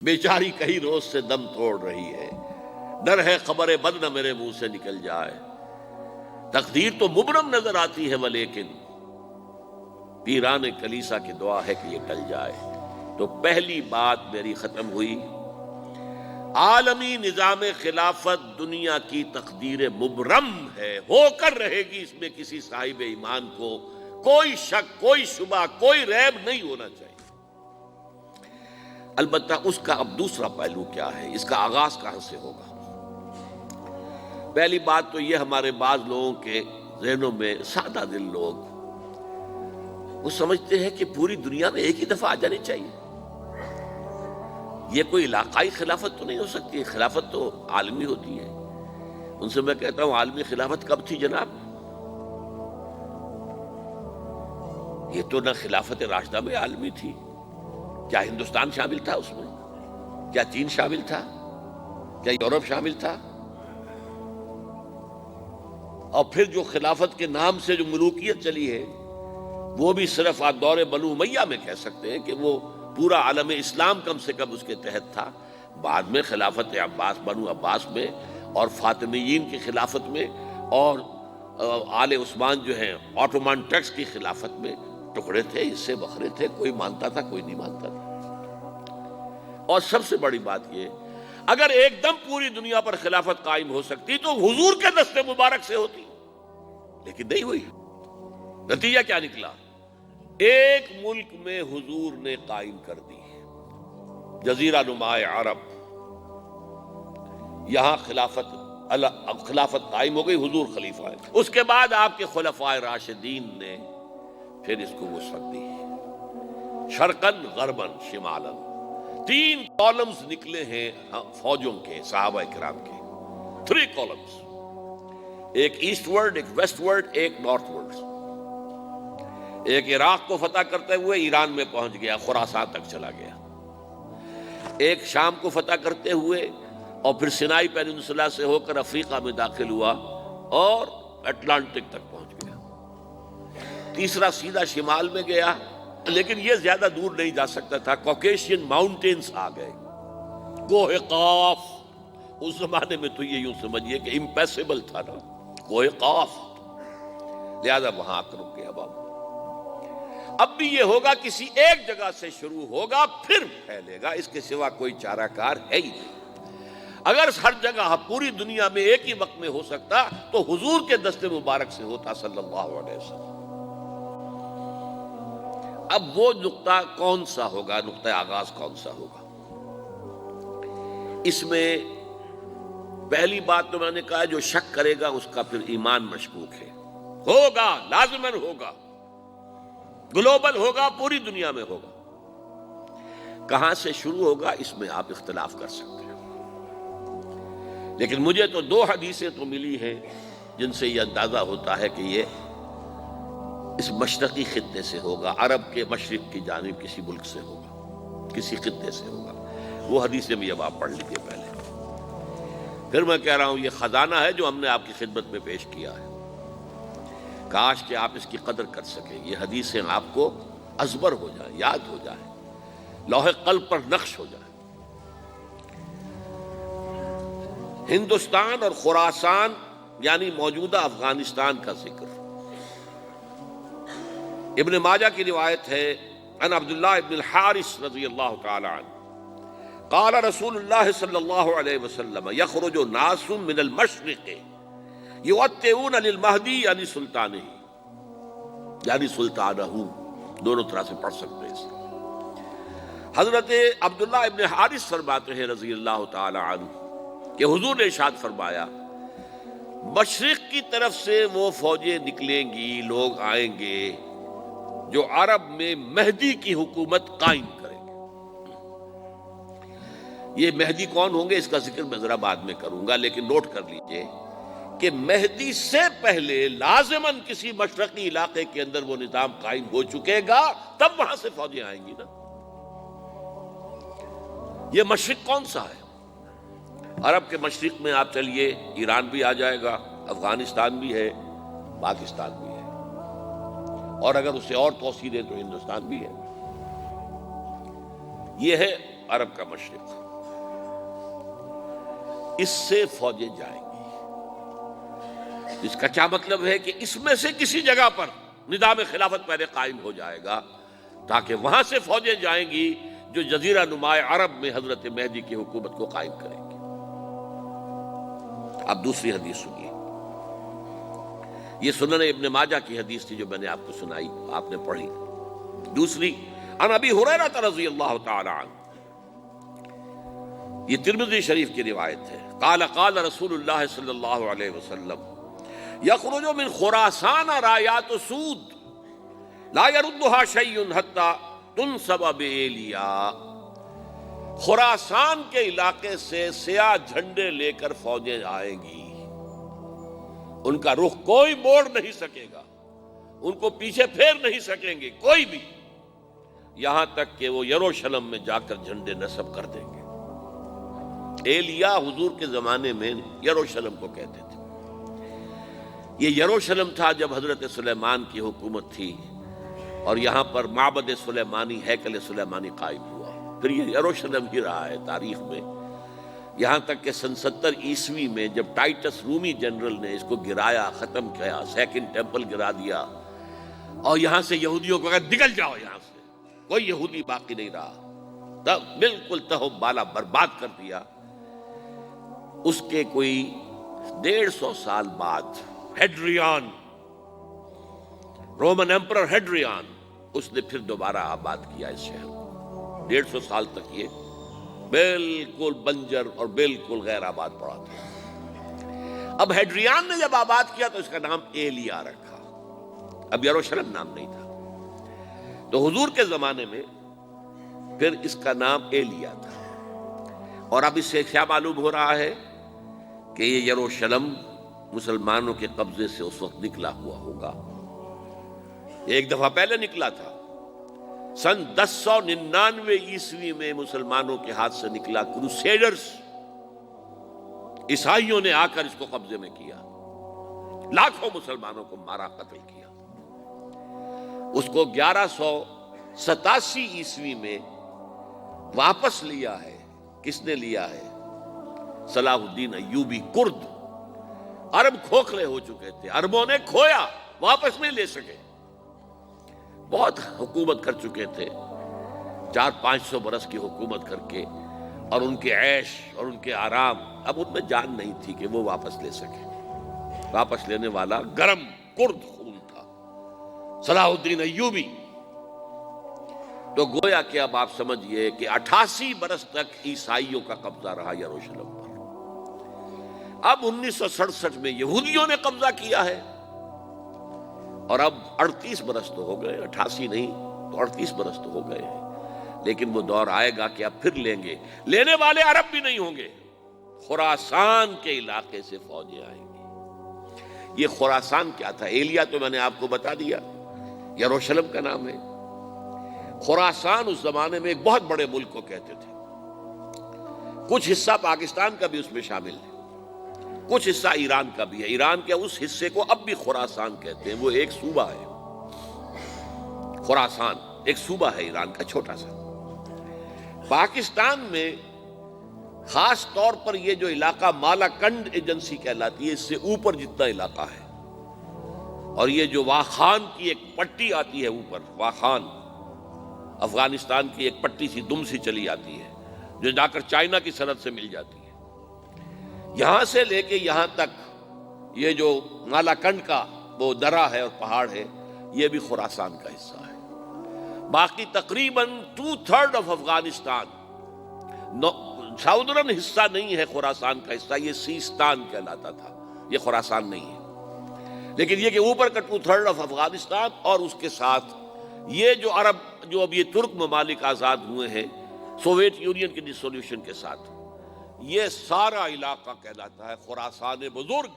بیچاری کئی روز سے دم توڑ رہی ہے، ڈر ہے خبر بد نہ میرے منہ سے نکل جائے، تقدیر تو مبرم نظر آتی ہے ولیکن پیران کلیسا کی دعا ہے کہ یہ ٹل جائے۔ تو پہلی بات میری ختم ہوئی، عالمی نظام خلافت دنیا کی تقدیر مبرم ہے، ہو کر رہے گی، اس میں کسی صاحب ایمان کو کوئی شک، کوئی شبہ، کوئی ریب نہیں ہونا چاہیے۔ البتہ اس کا اب دوسرا پہلو کیا ہے، اس کا آغاز کہاں سے ہوگا؟ پہلی بات تو یہ، ہمارے بعض لوگوں کے ذہنوں میں، سادہ دل لوگ وہ سمجھتے ہیں کہ پوری دنیا میں ایک ہی دفعہ آ جانی چاہیے۔ یہ کوئی علاقائی خلافت تو نہیں ہو سکتی، خلافت تو عالمی ہوتی ہے۔ ان سے میں کہتا ہوں عالمی خلافت کب تھی جناب؟ یہ تو نہ خلافت راشدہ میں عالمی تھی، کیا ہندوستان شامل تھا اس میں؟ کیا چین شامل تھا؟ کیا یورپ شامل تھا؟ اور پھر جو خلافت کے نام سے جو ملوکیت چلی ہے وہ بھی صرف آپ دور بنو امیہ میں کہہ سکتے ہیں کہ وہ پورا عالم اسلام کم سے کم اس کے تحت تھا۔ بعد میں خلافت عباس، بنو عباس میں، اور فاطمیین کی خلافت میں، اور آل عثمان جو ہیں آٹومان ٹرکس کی خلافت میں ٹکڑے تھے، حصے بکھرے تھے، کوئی مانتا تھا کوئی نہیں مانتا تھا۔ اور سب سے بڑی بات یہ، اگر ایک دم پوری دنیا پر خلافت قائم ہو سکتی تو حضور کے دست مبارک سے ہوتی، لیکن نہیں ہوئی۔ نتیجہ کیا نکلا؟ ایک ملک میں حضور نے قائم کر دی، جزیرہ نما عرب، یہاں خلافت قائم ہو گئی، حضور خلیفہ ہے۔ اس کے بعد آپ کے خلفائے راشدین نے پھر اس کو وسعت دی، شرقاً غرباً شمالاً۔ 3 کالمز نکلے ہیں فوجوں کے، صحابہ کرام کے، 3 کالمز، ایک ایسٹ ورڈ، ایک ویسٹ ورڈ، ایک نارتھ ورڈ۔ ایک عراق کو فتح کرتے ہوئے ایران میں پہنچ گیا، خراسان تک چلا گیا۔ ایک شام کو فتح کرتے ہوئے اور پھر سینائی پیننسولا سے ہو کر افریقہ میں داخل ہوا اور اٹلانٹک تک پہنچ گیا۔ تیسرا سیدھا شمال میں گیا، لیکن یہ زیادہ دور نہیں جا سکتا تھا، کوکیشین ماؤنٹینز آ گئے، کوہ قاف۔ اس زمانے میں تو یہ یوں سمجھیے کہ امپیسیبل تھا نا، کوہ قاف، لہذا وہاں آ کر رک گیا بابا۔ اب بھی یہ ہوگا، کسی ایک جگہ سے شروع ہوگا پھر پھیلے گا، اس کے سوا کوئی چارہ کار ہے ہی نہیں۔ اگر ہر جگہ پوری دنیا میں ایک ہی وقت میں ہو سکتا تو حضور کے دست مبارک سے ہوتا صلی اللہ علیہ وسلم۔ اب وہ نقطہ کون سا ہوگا، نقطہ آغاز کون سا ہوگا؟ اس میں پہلی بات تو میں نے کہا، جو شک کرے گا اس کا پھر ایمان مشکوک ہے۔ ہوگا، لازماً ہوگا، گلوبل ہوگا، پوری دنیا میں ہوگا۔ کہاں سے شروع ہوگا اس میں آپ اختلاف کر سکتے ہیں، لیکن مجھے تو 2 حدیثیں تو ملی ہیں جن سے یہ اندازہ ہوتا ہے کہ یہ اس مشرقی خطے سے ہوگا، عرب کے مشرق کی جانب کسی ملک سے ہوگا، کسی خطے سے ہوگا۔ وہ حدیثیں بھی اب آپ پڑھ لیجیے پہلے، پھر میں کہہ رہا ہوں یہ خزانہ ہے جو ہم نے آپ کی خدمت میں پیش کیا ہے، کاش کہ آپ اس کی قدر کر سکیں، یہ حدیثیں آپ کو ازبر ہو جائیں، یاد ہو جائیں، لوح قلب پر نقش ہو جائیں۔ ہندوستان اور خراسان یعنی موجودہ افغانستان کا ذکر ابن ماجہ کی روایت ہے، عن عبداللہ ابن الحارث رضی اللہ تعالی عنہ قال رسول اللہ صلی اللہ علیہ وسلم یخرج ناس من المشرق یوطئون للمہدی یعنی سلطانہ، یعنی سلطانہ، دونوں طرح سے پڑھ سکتے ہیں اسے۔ حضرت عبداللہ ابن حارث فرماتے ہیں رضی اللہ تعالی عنہ کہ حضور نے ارشاد فرمایا، مشرق کی طرف سے وہ فوجیں نکلیں گی، لوگ آئیں گے جو عرب میں مہدی کی حکومت قائم کریں گے۔ یہ مہدی کون ہوں گے اس کا ذکر میں ذرا بعد میں کروں گا، لیکن نوٹ کر لیجئے کہ مہدی سے پہلے لازماً کسی مشرقی علاقے کے اندر وہ نظام قائم ہو چکے گا، تب وہاں سے فوجیں آئیں گی نا۔ یہ مشرق کون سا ہے؟ عرب کے مشرق میں آپ چلیے، ایران بھی آ جائے گا، افغانستان بھی ہے، پاکستان بھی ہے، اور اگر اسے اور توسیع دیں تو ہندوستان بھی ہے۔ یہ ہے عرب کا مشرق، اس سے فوجیں جائیں گی، جس کا کیا مطلب ہے کہ اس میں سے کسی جگہ پر نظام خلافت پہلے قائم ہو جائے گا، تاکہ وہاں سے فوجیں جائیں گی جو جزیرہ نما عرب میں حضرت مہدی کی حکومت کو قائم کریں گی۔ اب دوسری حدیث سنیے، یہ سنن ابن ماجہ کی حدیث تھی جو میں نے آپ کو سنائی، آپ نے پڑھی۔ دوسری، عن ابی ہریرہ رضی اللہ تعالی عنہ، یہ ترمذی شریف کی روایت ہے، قال قال رسول اللہ صلی اللہ علیہ وسلم یخرج من خراسان رایات سود لا يردها شیء حتی تنصب بایلیا، خراسان کے علاقے سے سیاہ جھنڈے لے کر فوجیں آئیں گی، ان کا رخ کوئی موڑ نہیں سکے گا، ان کو پیچھے پھیر نہیں سکیں گے کوئی بھی، یہاں تک کہ وہ یروشلم میں جا کر جھنڈے نصب کر دیں گے۔ ایلیا حضور کے زمانے میں یروشلم کو کہتے تھے۔ یہ یروشلم تھا جب حضرت سلیمان کی حکومت تھی، اور یہاں پر معبد سلیمانی، ہیکل سلیمانی قائم ہوا، پھر یہ یروشلم ہی رہا ہے تاریخ میں، یہاں تک کہ سن 70 عیسوی میں جب ٹائٹس رومی جنرل نے اس کو گرایا، ختم کیا، سیکنڈ ٹیمپل گرا دیا، اور یہاں سے یہودیوں کو کہا نکل جاؤ یہاں سے، کوئی یہودی باقی نہیں رہا، تب بالکل تہو بالا برباد کر دیا۔ اس کے کوئی 150 سال بعد ہیڈریان، رومن ایمپرر ہیڈریان، اس نے پھر دوبارہ آباد کیا اس شہر کو۔ 150 سال تک یہ بالکل بنجر اور بالکل غیر آباد پڑا تھا۔ اب ہیڈریان نے جب آباد کیا تو اس کا نام ایلیا رکھا، اب یروشلم نام نہیں تھا، تو حضور کے زمانے میں پھر اس کا نام ایلیا تھا۔ اور اب اس سے کیا معلوم ہو رہا ہے کہ یہ یروشلم مسلمانوں کے قبضے سے اس وقت نکلا ہوا ہوگا، ایک دفعہ پہلے نکلا تھا، سن 1099 عیسوی میں مسلمانوں کے ہاتھ سے نکلا، کروسیڈرز عیسائیوں نے آ کر اس کو قبضے میں کیا، لاکھوں مسلمانوں کو مارا، قتل کیا۔ اس کو 1187 عیسوی میں واپس لیا ہے، کس نے لیا ہے؟ صلاح الدین ایوبی کرد۔ عرب کھوکھلے ہو چکے تھے، عربوں نے کھویا، واپس نہیں لے سکے، بہت حکومت کر چکے تھے، 400-500 برس کی حکومت کر کے، اور ان کے عیش اور ان کے آرام، اب ان میں جان نہیں تھی کہ وہ واپس لے سکے۔ واپس لینے والا گرم کرد خون تھا، صلاح الدین ایوبی۔ تو گویا کہ اب آپ سمجھئے کہ 88 برس تک عیسائیوں کا قبضہ رہا یروشلم پر۔ اب 1967 میں یہودیوں نے قبضہ کیا ہے، اور اب 38 برس تو ہو گئے، 88 نہیں تو 38 برس تو ہو گئے ہیں، لیکن وہ دور آئے گا کہ اب پھر لیں گے، لینے والے عرب بھی نہیں ہوں گے، خراسان کے علاقے سے فوجیں آئیں گی۔ یہ خراسان کیا تھا؟ ایلیا تو میں نے آپ کو بتا دیا، یروشلم کا نام ہے۔ خراسان اس زمانے میں ایک بہت بڑے ملک کو کہتے تھے، کچھ حصہ پاکستان کا بھی اس میں شامل ہے، کچھ حصہ ایران کا بھی ہے، ایران کے اس حصے کو اب بھی خراسان کہتے ہیں، وہ ایک صوبہ ہے، خراسان ایک صوبہ ہے ایران کا چھوٹا سا۔ پاکستان میں خاص طور پر یہ جو علاقہ مالا کنڈ ایجنسی کہلاتی ہے، اس سے اوپر جتنا علاقہ ہے، اور یہ جو واخان کی ایک پٹی آتی ہے اوپر، واخان افغانستان کی ایک پٹی سی دم سی چلی آتی ہے جو جا کر چائنا کی سرحد سے مل جاتی ہے، یہاں سے لے کے یہاں تک یہ جو مالا کنڈ کا وہ درہ ہے اور پہاڑ ہے، یہ بھی خراسان کا حصہ ہے۔ باقی تقریباً 2/3 آف افغانستان ساؤدرن حصہ نہیں ہے خراسان کا حصہ، یہ سیستان کہلاتا تھا، یہ خراسان نہیں ہے، لیکن یہ کہ اوپر کا 2/3 آف افغانستان، اور اس کے ساتھ یہ جو عرب جو اب یہ ترک ممالک آزاد ہوئے ہیں سوویت یونین کی ڈسولوشن کے ساتھ، یہ سارا علاقہ کہلاتا ہے خراسان بزرگ،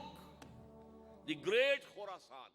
دی گریٹ خراسان۔